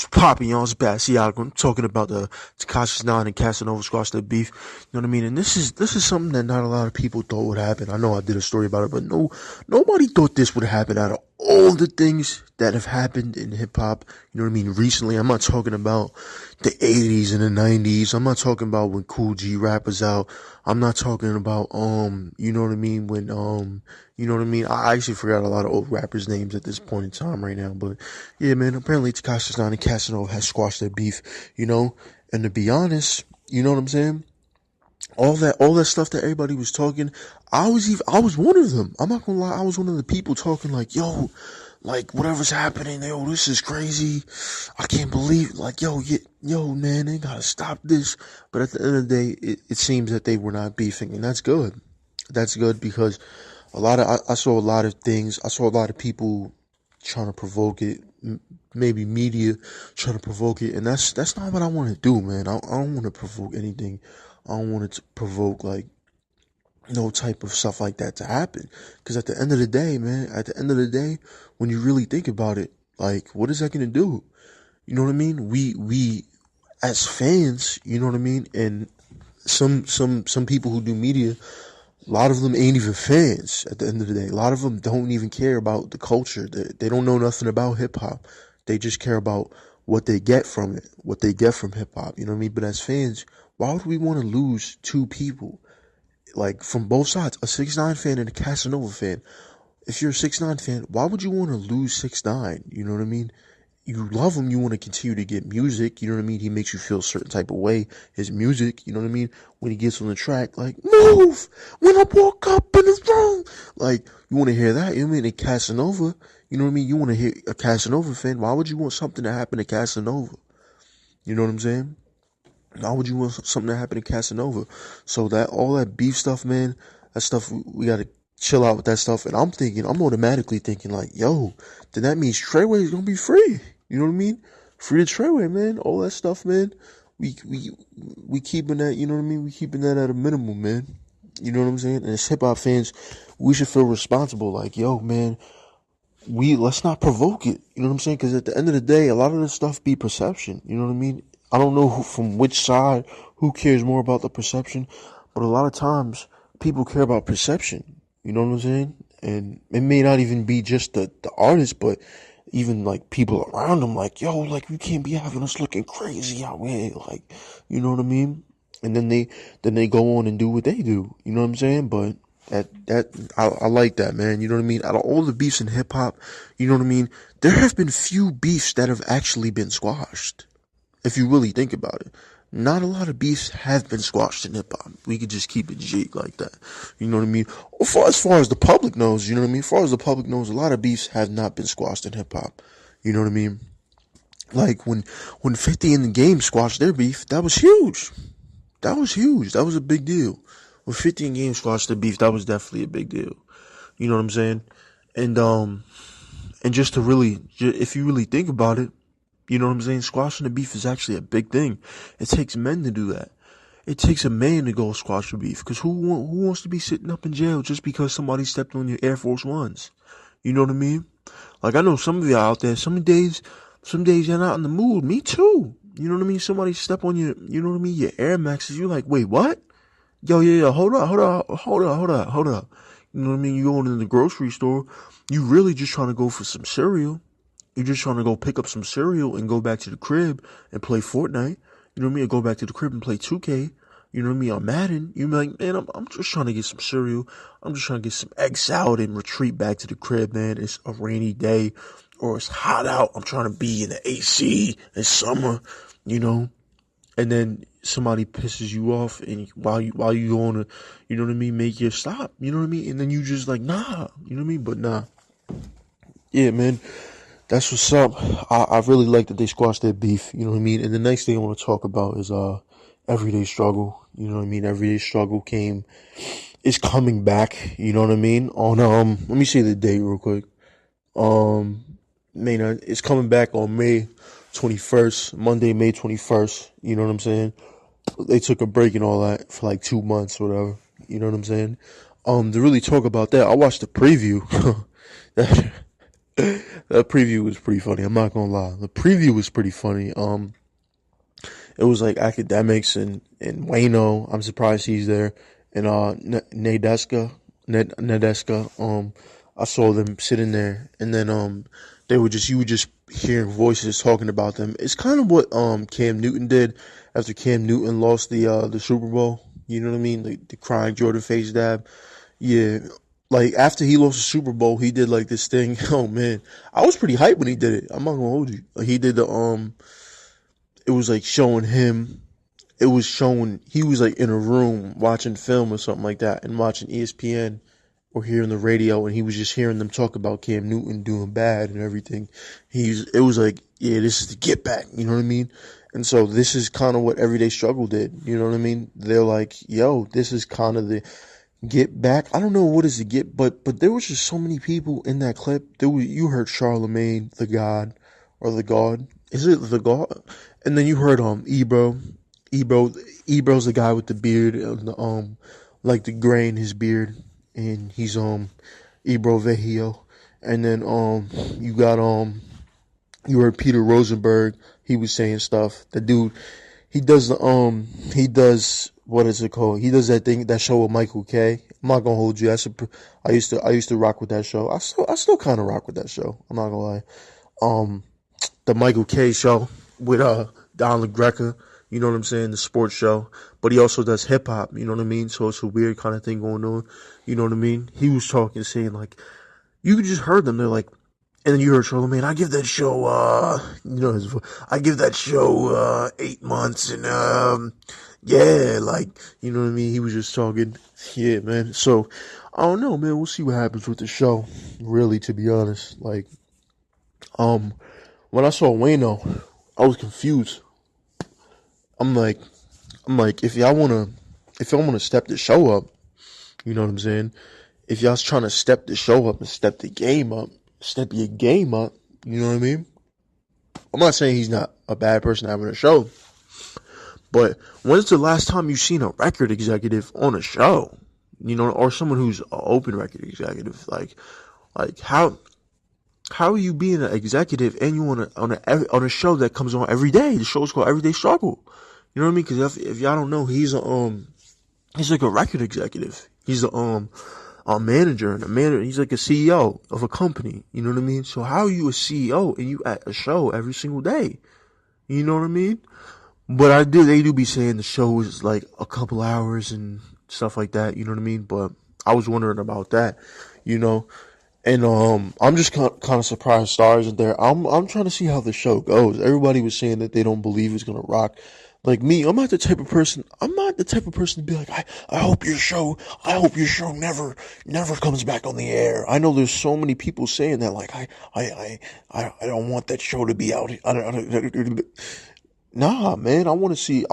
It's popping, y'all. It's Bassey. I'm talking about the Tekashi 6ix9ine and Casanova squash their beef. You know what I mean? And this is something that not a lot of people thought would happen. I know I did a story about it, but nobody thought this would happen out of all the things that have happened in hip hop. You know what I mean? Recently, I'm not talking about the 80s and the 90s. I'm not talking about when Cool G rap was out. I'm not talking about, you know what I mean? When, you know what I mean? I actually forgot a lot of old rappers' names at this point in time right now, but yeah, man, apparently Tekashi 6ix9ine and Casanova has squashed their beef, you know? And to be honest, you know what I'm saying? All that stuff that everybody was talking, I was one of them. I'm not gonna lie, I was one of the people talking like, yo, like whatever's happening, yo, this is crazy. I can't believe, like, yo, man, they gotta stop this. But at the end of the day, it seems that they were not beefing, and that's good. That's good because I saw a lot of things. I saw a lot of people trying to provoke it, maybe media trying to provoke it, and that's not what I want to do, man. I don't want to provoke anything. I don't want it to provoke like no type of stuff like that to happen. Because at the end of the day, man, when you really think about it, like, what is that gonna do? You know what I mean? We as fans, you know what I mean, and some people who do media, a lot of them ain't even fans at the end of the day. A lot of them don't even care about the culture. They don't know nothing about hip hop. They just care about what they get from it, what they get from hip hop. You know what I mean? But as fans, why would we want to lose two people? Like, from both sides, a 6ix9ine fan and a Casanova fan. If you're a 6ix9ine fan, why would you want to lose 6ix9ine? You know what I mean? You love him, you want to continue to get music, you know what I mean? He makes you feel a certain type of way. His music, you know what I mean? When he gets on the track, like, move! When I walk up in the room! Like, you want to hear that, you know what I mean? And Casanova, you know what I mean? You want to hear a Casanova fan, why would you want something to happen to Casanova? You know what I'm saying? Why would you want something to happen to Casanova? So all that beef stuff, man, that stuff, we gotta chill out with that stuff. And I'm automatically thinking like, yo, then that means Treyway is gonna be free. You know what I mean? Free to Treyway, man. All that stuff, man. We keeping that, you know what I mean? We keeping that at a minimum, man. You know what I'm saying? And as hip hop fans, we should feel responsible. Like, yo, man, let's not provoke it. You know what I'm saying? Because at the end of the day, a lot of this stuff be perception. You know what I mean? I don't know from which side, who cares more about the perception, but a lot of times people care about perception. You know what I'm saying? And it may not even be just the artist, but even like people around them, like, yo, like, you can't be having us looking crazy out here, like, you know what I mean? And then they go on and do what they do. You know what I'm saying? But I like that, man. You know what I mean? Out of all the beefs in hip hop, you know what I mean? There have been few beefs that have actually been squashed. If you really think about it, not a lot of beefs have been squashed in hip hop. We could just keep it G like that. You know what I mean? As far as the public knows, you know what I mean? As far as the public knows, a lot of beefs have not been squashed in hip hop. You know what I mean? Like when 50 in the Game squashed their beef, that was huge. That was huge. That was a big deal. When 50 in the Game squashed their beef, that was definitely a big deal. You know what I'm saying? And just to really, if you really think about it, you know what I'm saying? Squashing the beef is actually a big thing. It takes men to do that. It takes a man to go squash the beef. Because who wants to be sitting up in jail just because somebody stepped on your Air Force Ones? You know what I mean? Like, I know some of y'all out there, some days you're not in the mood. Me too. You know what I mean? Somebody step on your, you know what I mean? Your Air Maxes. You're like, wait, what? Yo, yeah, hold up. You know what I mean? You going in the grocery store, you really just trying to go for some cereal. You're just trying to go pick up some cereal and go back to the crib and play Fortnite. You know what I mean? Or go back to the crib and play 2K. You know what I mean? On Madden. You're like, man, I'm just trying to get some cereal. I'm just trying to get some egg salad and retreat back to the crib, man. It's a rainy day or it's hot out. I'm trying to be in the AC. It's summer, you know? And then somebody pisses you off and while you going to, you know what I mean, make you stop. You know what I mean? And then you just like, nah. You know what I mean? But nah. Yeah, man. That's what's up. I really like that they squashed their beef, you know what I mean? And the next thing I want to talk about is Everyday Struggle. You know what I mean? Everyday Struggle is coming back, you know what I mean? On let me see the date real quick. It's coming back on May 21st, Monday, May 21st, you know what I'm saying? They took a break and all that for like 2 months or whatever, you know what I'm saying? To really talk about that, I watched the preview. That preview was pretty funny. I'm not gonna lie. The preview was pretty funny. It was like academics and Wayno. I'm surprised he's there. And Nadeska. I saw them sitting there, and then they were just you were just hearing voices talking about them. It's kind of what Cam Newton did after Cam Newton lost the Super Bowl. You know what I mean? The crying Jordan face dab. Yeah. Like after he lost the Super Bowl, he did like this thing. Oh man, I was pretty hyped when he did it. I'm not gonna hold you. Like, he did the. It was like showing him. It was showing he was like in a room watching film or something like that, and watching ESPN or hearing the radio, and he was just hearing them talk about Cam Newton doing bad and everything. It was like, yeah, this is the get back. You know what I mean? And so this is kind of what Everyday Struggle did. You know what I mean? They're like, yo, this is kind of the get back. I don't know what is the get, but there was just so many people in that clip. You heard Charlemagne, the God, or the God. Is it the God? And then you heard Ebro. Ebro's the guy with the beard, like the gray in his beard, and he's Ebro Vehio. And then you got you heard Peter Rosenberg. He was saying stuff. The dude, he does what is it called? He does that show with Michael K. I'm not gonna hold you. I used to rock with that show. I still kind of rock with that show. I'm not gonna lie. The Michael K show with Don LaGreca, you know what I'm saying, the sports show. But he also does hip hop, you know what I mean? So it's a weird kind of thing going on, you know what I mean? He was talking, saying like, you just heard them. They're like, and then you heard Charlamagne, I give that show, I give that show 8 months, and yeah, like, you know what I mean? He was just talking, yeah, man. So I don't know, man. We'll see what happens with the show. Really, to be honest, like, when I saw Wayno, I was confused. I'm like, if y'all wanna step the show up, you know what I'm saying? If y'all's trying to step the show up and step your game up, you know what I mean? I'm not saying he's not a bad person having a show, but when's the last time you've seen a record executive on a show? You know, or someone who's an open record executive, like how are you being an executive and you on a show that comes on every day? The show's called Everyday Struggle. You know what I mean? Because if y'all don't know, he's like a record executive. He's a manager, and he's like a CEO of a company. You know what I mean? So how are you a CEO and you at a show every single day? You know what I mean? But they do be saying the show is like a couple hours and stuff like that. You know what I mean? But I was wondering about that. You know. And I'm just kind of surprised Stars isn't there. I'm trying to see how the show goes. Everybody was saying that they don't believe it's gonna rock. Like me, I'm not the type of person to be like, I hope your show never comes back on the air. I know there's so many people saying that, like, I don't want that show to be out. Nah, man, I want to see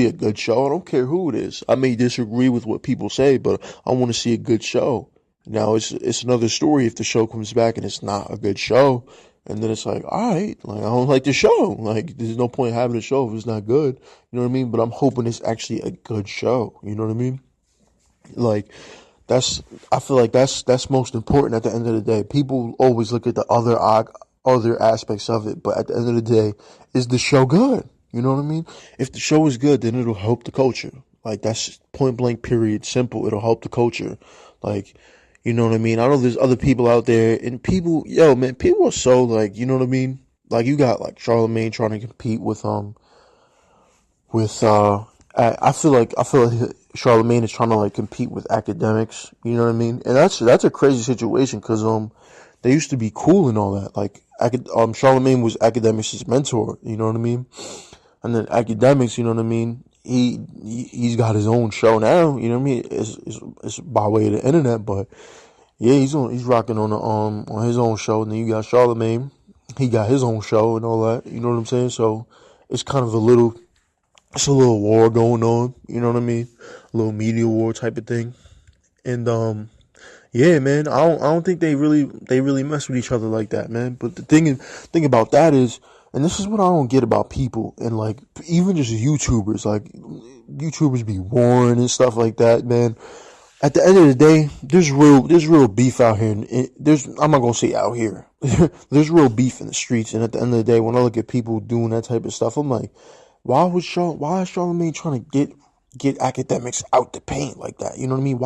a good show. I don't care who it is. I may disagree with what people say, but I want to see a good show. Now it's another story if the show comes back and it's not a good show, and then it's like, all right, like, I don't like the show. Like, there's no point having a show if it's not good. You know what I mean? But I'm hoping it's actually a good show. You know what I mean? Like, I feel like that's most important at the end of the day. People always look at the other aspects of it, but at the end of the day, is the show good? You know what I mean? If the show is good, then it'll help the culture. Like, that's point blank, period, simple. It'll help the culture. Like, you know what I mean? I know there's other people out there, and people are so, like, you know what I mean? Like, you got like Charlamagne trying to compete with I feel like Charlamagne is trying to like compete with academics. You know what I mean? And that's a crazy situation because they used to be cool and all that. Like, Charlamagne was academics' mentor. You know what I mean? And then academics, you know what I mean? He's got his own show now. You know what I mean? It's by way of the internet, but yeah, he's rocking on his own show. And then you got Charlamagne, he got his own show and all that. You know what I'm saying? So it's kind of a little war going on. You know what I mean? A little media war type of thing. And yeah, man, I don't think they really mess with each other like that, man. But the thing about that is, and this is what I don't get about people, and like even just YouTubers, like YouTubers be warring and stuff like that, man. at the end of the day, there's real beef out here. And I'm not gonna say out here. There's real beef in the streets. And at the end of the day, when I look at people doing that type of stuff, I'm like, why is Charlamagne trying to get academics out the paint like that? You know what I mean?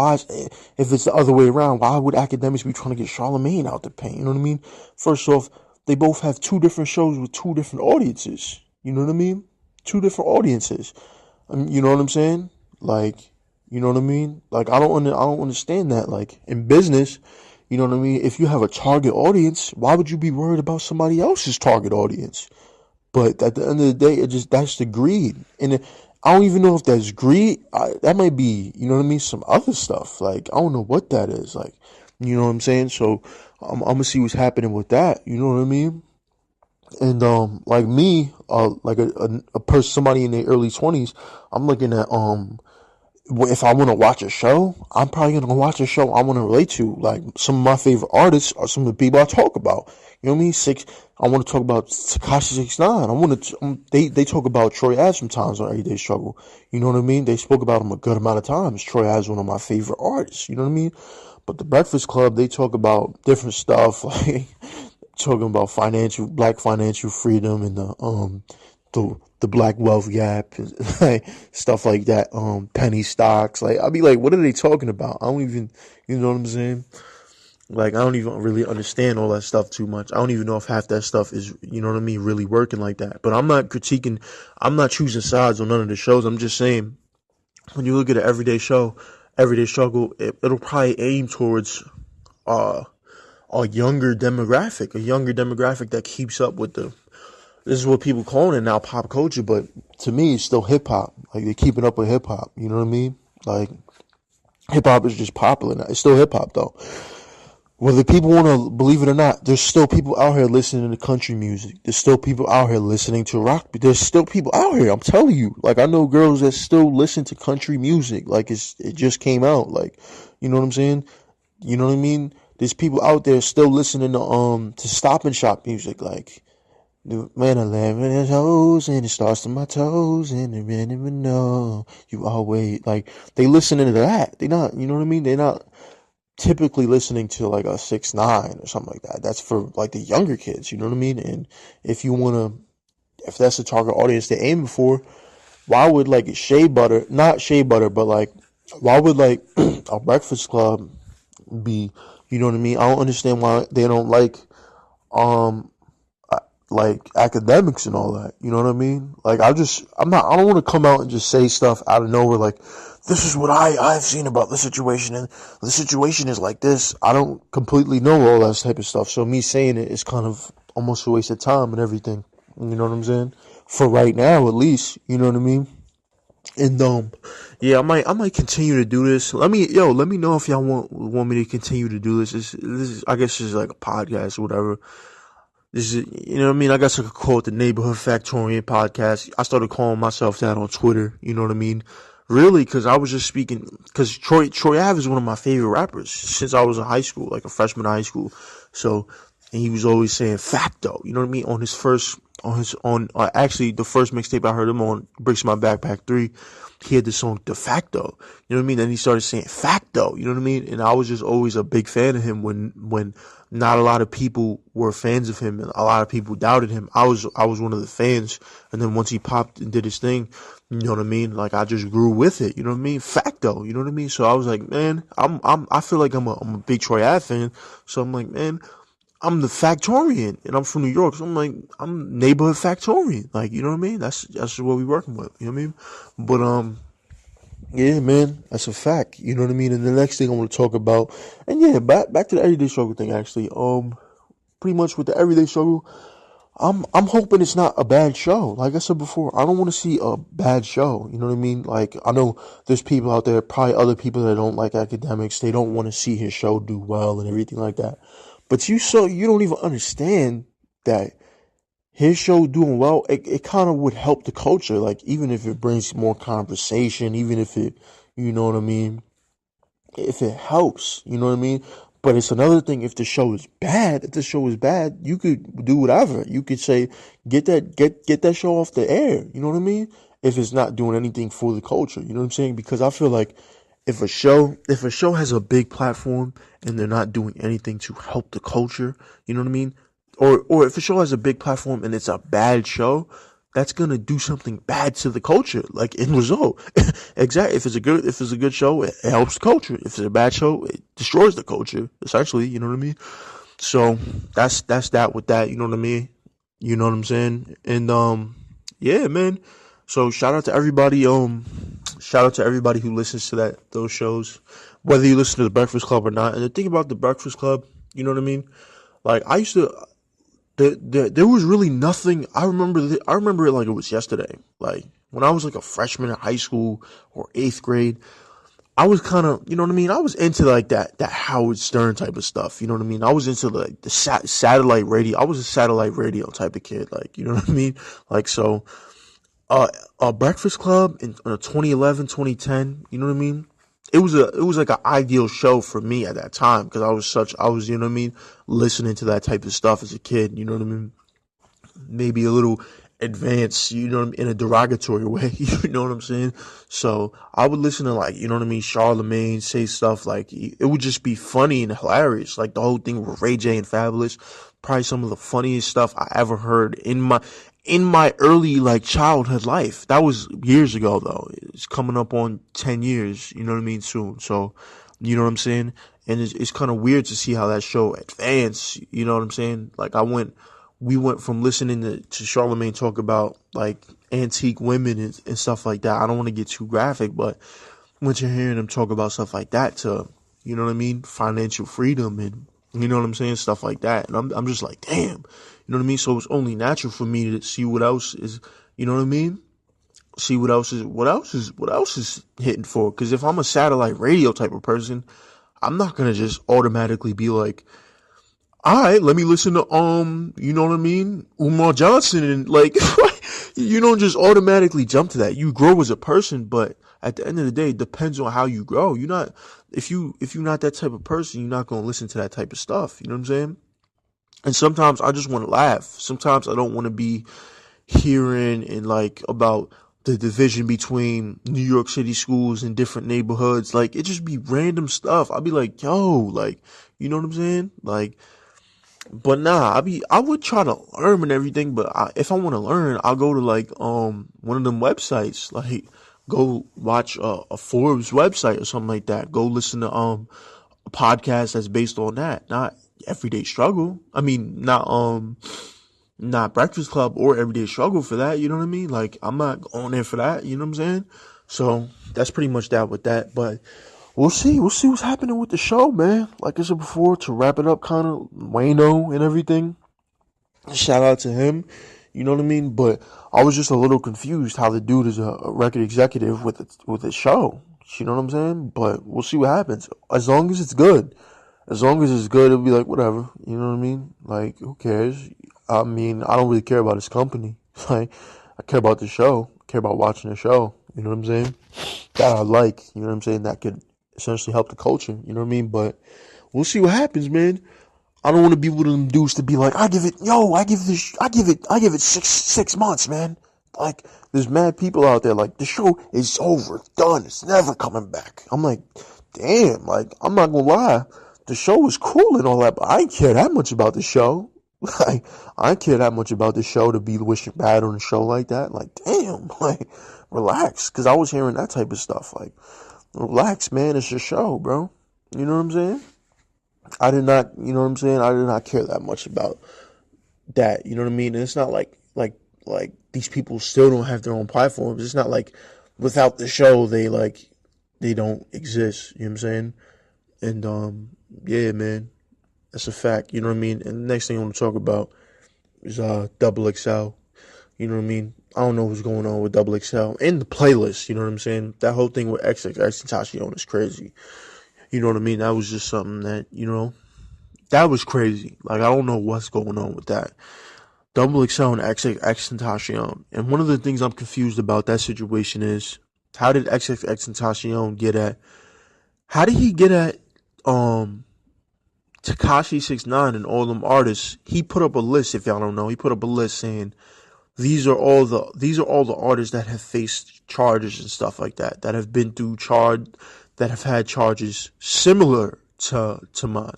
If it's the other way around, why would academics be trying to get Charlamagne out the paint? You know what I mean? First off, they both have two different shows with two different audiences. You know what I mean? Two different audiences. You know what I'm saying? Like, you know what I mean? Like, I don't understand that. Like, in business, you know what I mean? If you have a target audience, why would you be worried about somebody else's target audience? But at the end of the day, that's the greed. And I don't even know if that's greed. That might be, you know what I mean, some other stuff. Like, I don't know what that is. Like, you know what I'm saying? So, I'm gonna see what's happening with that. You know what I mean? And like me, like a person, somebody in their early 20s, I'm looking at if I want to watch a show, I'm probably gonna watch a show I want to relate to. Like, some of my favorite artists are some of the people I talk about. You know what I mean? I want to talk about Tekashi 6ix9ine. I want to. They talk about Troy Ave sometimes on Everyday Struggle. You know what I mean? They spoke about him a good amount of times. Troy Ave is one of my favorite artists. You know what I mean? But the Breakfast Club, they talk about different stuff, like talking about black financial freedom, and the black wealth gap, like stuff like that, penny stocks. Like, I'll be like, what are they talking about? I don't even, you know what I'm saying? Like, I don't even really understand all that stuff too much. I don't even know if half that stuff is, you know what I mean, really working like that. But I'm not choosing sides on none of the shows. I'm just saying, when you look at an everyday show, Everyday Struggle, it'll probably aim towards uh a younger demographic that keeps up with this is what people calling it now, pop culture, but to me it's still hip hop. Like, they're keeping up with hip hop, you know what I mean? Like, hip hop is just popular now. It's still hip hop though. Whether people want to believe it or not, there's still people out here listening to country music. There's still people out here listening to rock. There's still people out here, I'm telling you. Like, I know girls that still listen to country music. Like, it just came out. Like, you know what I'm saying? You know what I mean? There's people out there still listening to Stop and Shop music. Like, man, I land in his toes and it starts to my toes and they didn't even know you always, like, they listening to that. They not, you know what I mean? They're not typically listening to like a 6ix9ine or something like that. That's for like the younger kids, you know what I mean? And if that's the target audience they're aiming for, why would like not shea butter, but like, why would like a Breakfast Club be, you know what I mean? I don't understand why they don't um like academics and all that. You know what I mean? Like, I don't want to come out and just say stuff out of nowhere like, this is what I've seen about the situation, and the situation is like this. I don't completely know all that type of stuff. So me saying it is kind of almost a waste of time and everything. You know what I'm saying? For right now, at least. You know what I mean? And yeah, I might continue to do this. Let me know if y'all want me to continue to do this. This is, I guess, this is like a podcast or whatever. This is, you know what I mean? I guess I could call it the Neighborhood Factorian Podcast. I started calling myself that on Twitter. You know what I mean? Really, because I was just speaking. Because Troy Ave is one of my favorite rappers since I was in high school, like a freshman in high school. So, and he was always saying facto. You know what I mean? Actually, the first mixtape I heard him on, Bricks My Backpack 3, he had the song De Facto. You know what I mean? And he started saying facto. You know what I mean? And I was just always a big fan of him when not a lot of people were fans of him and a lot of people doubted him. I was one of the fans. And then once he popped and did his thing, you know what I mean? Like, I just grew with it. You know what I mean? Facto. You know what I mean? So I was like, man, I feel like I'm a big Troy Ave fan. So I'm like, man, I'm the Factorian, and I'm from New York, so I'm like, I'm neighborhood Factorian, like, you know what I mean? That's what we working with, you know what I mean? But yeah, man, that's a fact, you know what I mean? And the next thing I want to talk about, and yeah, back to the everyday struggle thing, actually. Pretty much with the everyday struggle, I'm hoping it's not a bad show. Like I said before, I don't want to see a bad show. You know what I mean? Like, I know there's people out there, probably other people that don't like academics. They don't want to see his show do well and everything like that. But you don't even understand that his show doing well, it kind of would help the culture. Like, even if it brings more conversation, even if it, you know what I mean? If it helps, you know what I mean? But it's another thing if the show is bad. If the show is bad, you could do whatever. You could say, get that show off the air. You know what I mean? If it's not doing anything for the culture. You know what I'm saying? Because I feel like if a show has a big platform and they're not doing anything to help the culture, you know what I mean? Or if a show has a big platform and it's a bad show, that's gonna do something bad to the culture, like in result. Exactly. If it's a good show, it helps the culture. If it's a bad show, it destroys the culture, essentially, you know what I mean? So that's that with that, you know what I mean? You know what I'm saying? And yeah, man. So shout out to everybody who listens to those shows, whether you listen to the Breakfast Club or not. And the thing about the Breakfast Club, you know what I mean? Like I used to, there was really nothing. I remember it like it was yesterday. Like when I was like a freshman in high school or eighth grade, I was kind of, you know what I mean? I was into like that Howard Stern type of stuff. You know what I mean? I was into like the satellite radio. I was a satellite radio type of kid. Like, you know what I mean? Like, so, Breakfast Club in 2011, 2010, you know what I mean? It was like an ideal show for me at that time because you know what I mean? Listening to that type of stuff as a kid, you know what I mean? Maybe a little advanced, you know what I mean, in a derogatory way, you know what I'm saying? So I would listen to like, you know what I mean, Charlemagne say stuff like, it would just be funny and hilarious. Like the whole thing with Ray J and Fabulous, probably some of the funniest stuff I ever heard in my early like childhood life. That was years ago though. It's coming up on 10 years, you know what I mean, soon. So, you know what I'm saying? And it's kind of weird to see how that show advanced, you know what I'm saying? Like we went from listening to Charlemagne talk about like antique women and stuff like that. I don't want to get too graphic, but once you're hearing him talk about stuff like that to, you know what I mean, financial freedom and, you know what I'm saying, stuff like that. And I'm just like, damn, you know what I mean? So it's only natural for me to see what else is, you know what I mean? See what else is hitting for. Cause if I'm a satellite radio type of person, I'm not going to just automatically be like, all right, let me listen to, you know what I mean? Umar Johnson and like, you don't just automatically jump to that. You grow as a person, but at the end of the day, it depends on how you grow. If you're not that type of person, you're not going to listen to that type of stuff. You know what I'm saying? And sometimes I just want to laugh. Sometimes I don't want to be hearing and like about the division between New York City schools and different neighborhoods. Like it just be random stuff. I'll be like, yo, like, you know what I'm saying? Like, but nah, I would try to learn and everything, but if I want to learn, I'll go to like, one of them websites, like go watch a Forbes website or something like that. Go listen to, a podcast that's based on that, not Everyday Struggle. I mean, not Breakfast Club or Everyday Struggle for that. You know what I mean? Like, I'm not going there for that. You know what I'm saying? So that's pretty much that with that, but we'll see. We'll see what's happening with the show, man. Like I said before, to wrap it up, kind of Wayno and everything. Shout out to him. You know what I mean? But I was just a little confused how the dude is a record executive with a show. You know what I'm saying? But we'll see what happens. As long as it's good. As long as it's good, it'll be like, whatever. You know what I mean? Like, who cares? I mean, I don't really care about his company. Like, I care about the show. I care about watching the show. You know what I'm saying? That I like. You know what I'm saying? That could essentially help the culture. You know what I mean? But we'll see what happens, man. I don't want to be one of them dudes to be like, I give it 6 months, man. Like, there's mad people out there like, the show is over, done, it's never coming back. I'm like, damn, like, I'm not gonna lie. The show was cool and all that, but I didn't care that much about the show. Like, I didn't care that much about the show to be wishing bad on a show like that. Like, damn, like, relax. Cause I was hearing that type of stuff. Like, relax, man, it's your show, bro. You know what I'm saying? I did not, you know what I'm saying? I did not care that much about that. You know what I mean? And it's not like these people still don't have their own platforms. It's not like without the show, they don't exist. You know what I'm saying? And, yeah, man, that's a fact. You know what I mean? And the next thing I want to talk about is, Double XL. You know what I mean? I don't know what's going on with Double XL and the playlist. You know what I'm saying? That whole thing with XXL is crazy. You know what I mean? That was just something that, you know, that was crazy. Like, I don't know what's going on with that. Double XL and XXL. And one of the things I'm confused about that situation is, how did XXL get at, how did he get at, Tekashi 6ix9ine and all them artists? He put up a list, if y'all don't know, he put up a list saying, these are all the artists that have faced charges and stuff like that have been through that have had charges similar to mine.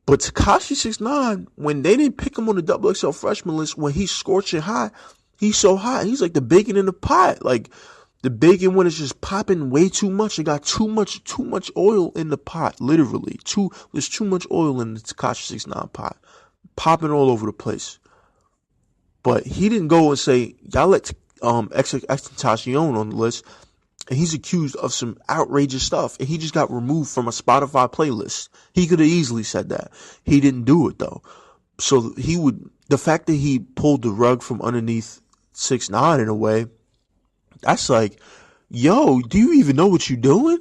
But Tekashi 6ix9ine, when they didn't pick him on the XXL freshman list, when he's scorching hot, he's so hot. He's like the bacon in the pot. Like the bacon when it's just popping way too much. It got too much oil in the pot. Literally, there's too much oil in the Tekashi 6ix9ine pot, popping all over the place. But he didn't go and say, y'all let XXL on the list, and he's accused of some outrageous stuff, and he just got removed from a Spotify playlist. He could have easily said that. He didn't do it, though. So the fact that he pulled the rug from underneath 6ix9ine in a way, that's like, yo, do you even know what you're doing?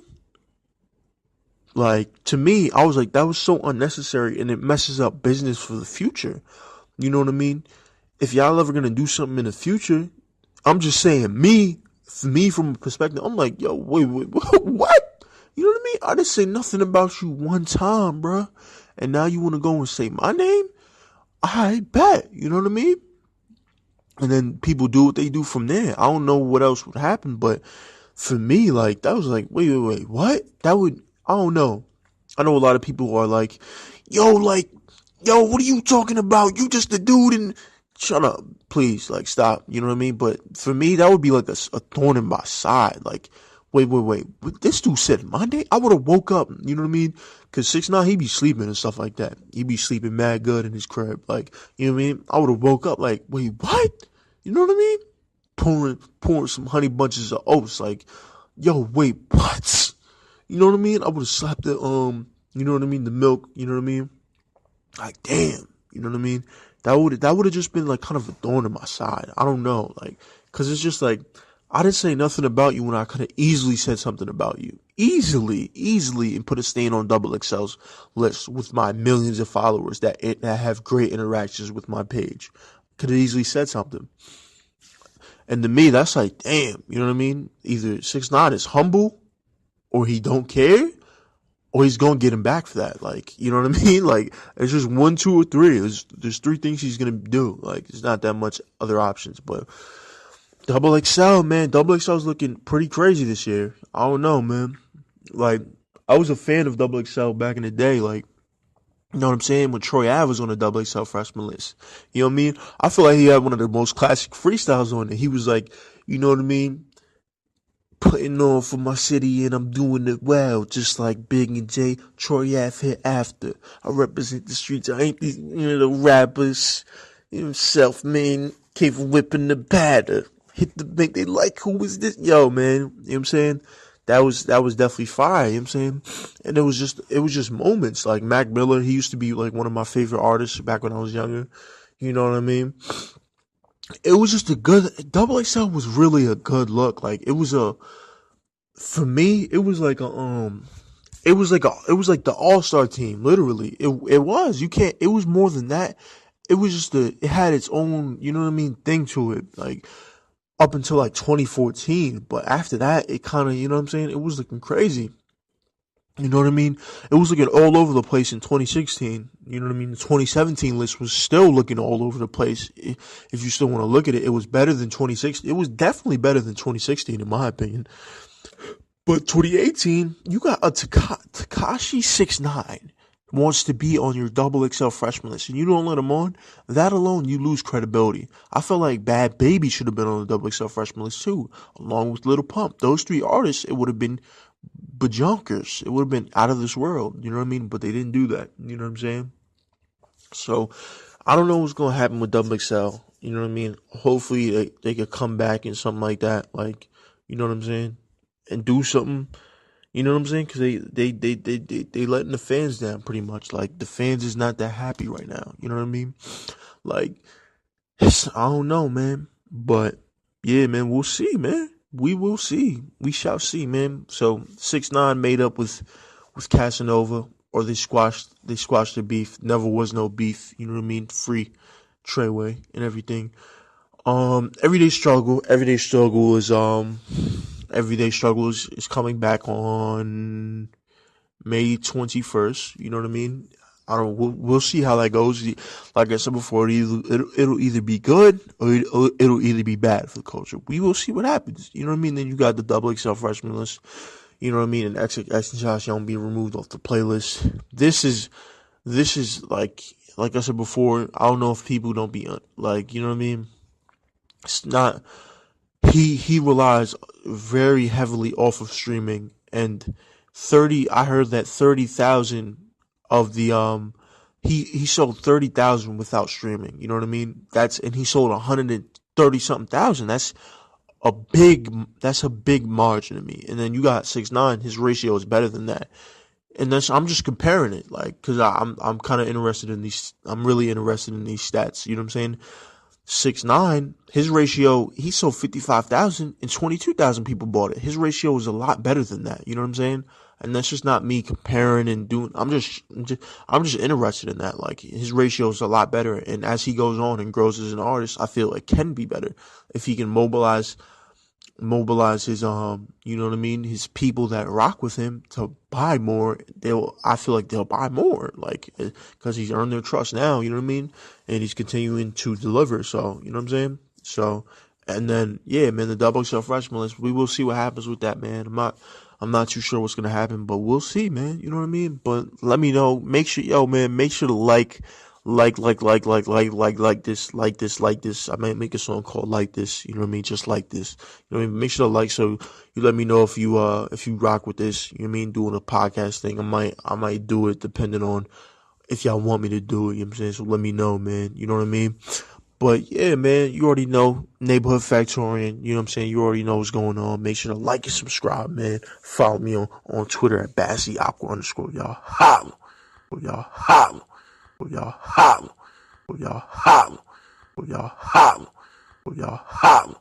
Like, to me, I was like, that was so unnecessary, and it messes up business for the future. You know what I mean? If y'all ever gonna do something in the future, I'm just saying, for me from a perspective, I'm like, yo, wait, what? You know what I mean? I didn't say nothing about you one time, bruh. And now you want to go and say my name? I bet. You know what I mean? And then people do what they do from there. I don't know what else would happen, but for me, like, that was like, wait, what? I don't know. I know a lot of people are like, yo, what are you talking about? You just a dude and shut up, please, like, stop, you know what I mean? But for me, that would be like a thorn in my side. Like, wait, this dude said Monday? I would have woke up, you know what I mean? Because 6ix9ine, he be sleeping and stuff like that. He be sleeping mad good in his crib, like, you know what I mean? I would have woke up like, wait, what? You know what I mean? Pouring some honey bunches of oats, like, yo, wait, what? You know what I mean? I would have slapped the, you know what I mean? The milk, you know what I mean? Like, damn, you know what I mean? That would have just been like kind of a thorn in my side. I don't know, like, cause it's just like, I didn't say nothing about you when I could have easily said something about you. Easily, and put a stain on XXL's list with my millions of followers that have great interactions with my page. Could have easily said something. And to me, that's like, damn, you know what I mean? Either 6ix9ine is humble, or he don't care, or he's gonna get him back for that. Like, you know what I mean? Like, it's just 1, 2, or 3. There's 3 things he's gonna do. Like, there's not that much other options. But XXL, man, XXL's looking pretty crazy this year. I don't know, man. Like, I was a fan of XXL back in the day. Like, you know what I'm saying? When Troy Ave was on the XXL freshman list. You know what I mean? I feel like he had one of the most classic freestyles on it. He was like, you know what I mean? Putting on for my city and I'm doing it well. Just like Big and J, Troy Ave hit after. I represent the streets. I ain't these, the rappers. Self-made, capable of whipping the batter. Hit the bank. They like, who is this? Yo, man. You know what I'm saying? That was definitely fire, you know what I'm saying? And it was just moments. Like Mac Miller, he used to be like one of my favorite artists back when I was younger. You know what I mean? It was just XXL was really a good look. Like for me, it was like the all-star team, literally. It was more than that. It was just it had its own, you know what I mean, thing to it. Like, up until like 2014, but after that, it kind of, you know what I'm saying, it was looking crazy. You know what I mean? It was looking all over the place in 2016. You know what I mean? The 2017 list was still looking all over the place. If you still want to look at it, it was better than 2016. It was definitely better than 2016, in my opinion. But 2018, you got a Tekashi 6ix9ine wants to be on your XXL freshman list, and you don't let him on. That alone, you lose credibility. I feel like Bad Baby should have been on the XXL freshman list too, along with Lil Pump. Those 3 artists, it would have been bajonkers. It would have been out of this world. You know what I mean? But they didn't do that. You know what I'm saying? So I don't know what's gonna happen with XXL. You know what I mean? Hopefully they could come back and something like that. Like, you know what I'm saying? And do something. You know what I'm saying? Because they letting the fans down pretty much. Like, the fans is not that happy right now. You know what I mean? Like, I don't know, man. But yeah, man, we'll see, man. We will see. We shall see, man. So 6ix9ine made up with Casanova, or they squashed the beef. Never was no beef. You know what I mean? Free Treyway and everything. Everyday struggle is coming back on May 21st. You know what I mean? We'll see how that goes. Like I said before, it'll either be good or it'll either be bad for the culture. We will see what happens. You know what I mean? Then you got the XXL freshman list. You know what I mean? And XXL being removed off the playlist. This is like I said before. I don't know if people don't be like, you know what I mean. It's not. He relies very heavily off of streaming, and 30. I heard that 30,000 of the he sold 30,000 without streaming. You know what I mean? And he sold 130 something thousand. That's a big margin to me. And then you got 6ix9ine. His ratio is better than that. And I'm just comparing it, like, cause I'm kind of interested in these. I'm really interested in these stats. You know what I'm saying? 6ix9ine, his ratio, he sold 55,000 and 22,000 people bought it. His ratio is a lot better than that. You know what I'm saying? And that's just not me comparing and doing. I'm just interested in that. Like, his ratio is a lot better. And as he goes on and grows as an artist, I feel it can be better if he can mobilize his you know what I mean, his people that rock with him to buy more. I feel like they'll buy more, like, because he's earned their trust now, you know what I mean, and he's continuing to deliver. So you know what I'm saying. So, and then yeah, man, the double XL freshman list, we will see what happens with that, man. I'm not too sure what's gonna happen, but we'll see, man. You know what I mean. But let me know. Make sure, make sure to like this. I might make a song called Like This, you know what I mean? Just like this. You know what I mean? Make sure to like, so you let me know if you rock with this, you know what I mean, doing a podcast thing. I might do it depending on if y'all want me to do it, you know what I'm saying? So let me know, man. You know what I mean? But yeah, man, you already know, Neighborhood Factorian, you know what I'm saying? You already know what's going on. Make sure to like and subscribe, man. Follow me on Twitter at Bassey, Akwa _ y'all. Holla. Y'all holla. Y'all holla. Y'all holla. Y'all holla. Y'all holla.